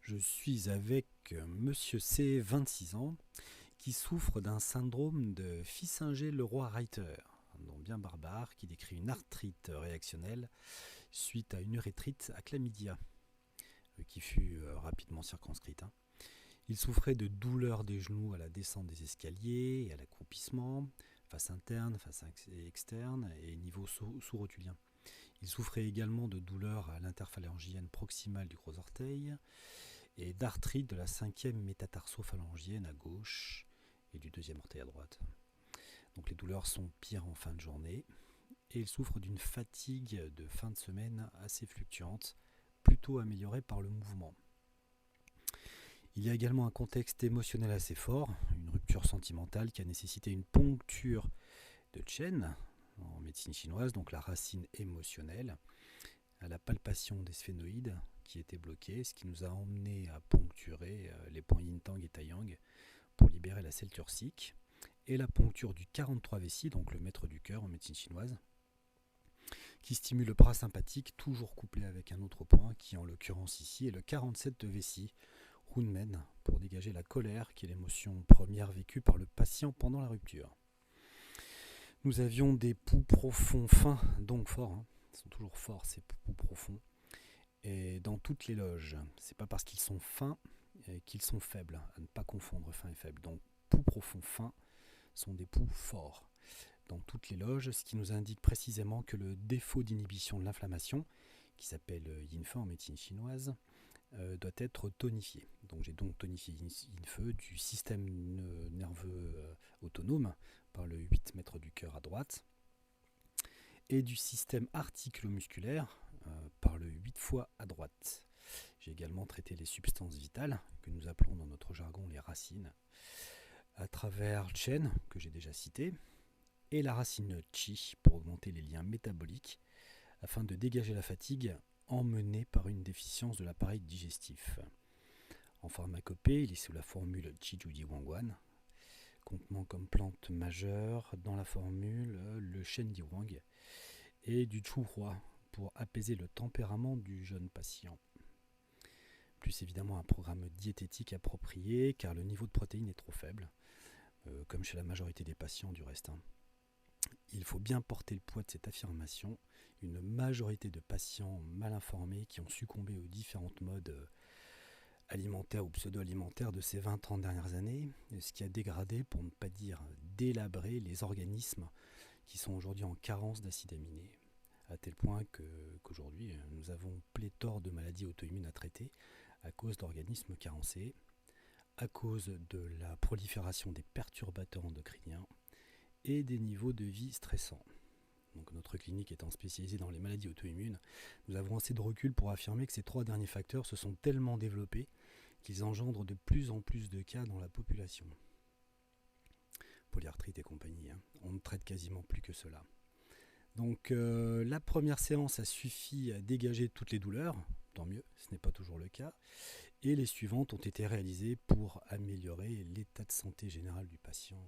Je suis avec Monsieur C, 26 ans, qui souffre d'un syndrome de Fissinger-Leroy-Reiter, un nom bien barbare qui décrit une arthrite réactionnelle suite à une urétrite à chlamydia, qui fut rapidement circonscrite. Il souffrait de douleurs des genoux à la descente des escaliers et à l'accroupissement, face interne, face externe et niveau sous-rotulien. Il souffrait également de douleurs à l'interphalangienne proximale du gros orteil et d'arthrite de la cinquième métatarsophalangienne à gauche et du deuxième orteil à droite. Donc les douleurs sont pires en fin de journée et il souffre d'une fatigue de fin de semaine assez fluctuante, plutôt améliorée par le mouvement. Il y a également un contexte émotionnel assez fort, une rupture sentimentale qui a nécessité une poncture de Chen en médecine chinoise, donc la racine émotionnelle, à la palpation des sphénoïdes qui étaient bloqués, ce qui nous a emmené à poncturer les points yin-tang et tai-yang pour libérer la selle turcique, et la poncture du 43 Vessi, donc le maître du cœur en médecine chinoise, qui stimule le parasympathique, toujours couplé avec un autre point qui en l'occurrence ici est le 47 de Vessi, Runmen, pour dégager la colère qui est l'émotion première vécue par le patient pendant la rupture. Nous avions des pouls profonds fins, donc forts, ils sont toujours forts ces pouls profonds, et dans toutes les loges. C'est pas parce qu'ils sont fins qu'ils sont faibles, à ne pas confondre fin et faible. Donc pouls profonds fins sont des pouls forts dans toutes les loges, ce qui nous indique précisément que le défaut d'inhibition de l'inflammation, qui s'appelle yin-fe en médecine chinoise, doit être tonifié. Donc j'ai donc tonifié yin-fe du système nerveux autonome par le 8 mètres du cœur à droite et du système articulo-musculaire par le 8 fois à droite. J'ai également traité les substances vitales, que nous appelons dans notre jargon les racines, à travers Chen, que j'ai déjà cité, et la racine Qi pour augmenter les liens métaboliques, afin de dégager la fatigue emmenée par une déficience de l'appareil digestif. En pharmacopée, il est sous la formule Qi-Ju-Di Wang-Wan, contenant comme plante majeure dans la formule le Shen Di Wang et du Chu-Hua pour apaiser le tempérament du jeune patient. Plus évidemment un programme diététique approprié car le niveau de protéines est trop faible, comme chez la majorité des patients du reste. Il faut bien porter le poids de cette affirmation. Une majorité de patients mal informés qui ont succombé aux différentes modes alimentaires ou pseudo-alimentaires de ces 20-30 dernières années, ce qui a dégradé, pour ne pas dire délabré, les organismes qui sont aujourd'hui en carence d'acides aminés, à tel point qu'aujourd'hui nous avons pléthore de maladies auto-immunes à traiter à cause d'organismes carencés, à cause de la prolifération des perturbateurs endocriniens et des niveaux de vie stressants. Donc notre clinique étant spécialisée dans les maladies auto-immunes, nous avons assez de recul pour affirmer que ces trois derniers facteurs se sont tellement développés qu'ils engendrent de plus en plus de cas dans la population. Polyarthrite et compagnie, on ne traite quasiment plus que cela. Donc la première séance a suffi à dégager toutes les douleurs, tant mieux, ce n'est pas toujours le cas, et les suivantes ont été réalisées pour améliorer l'état de santé général du patient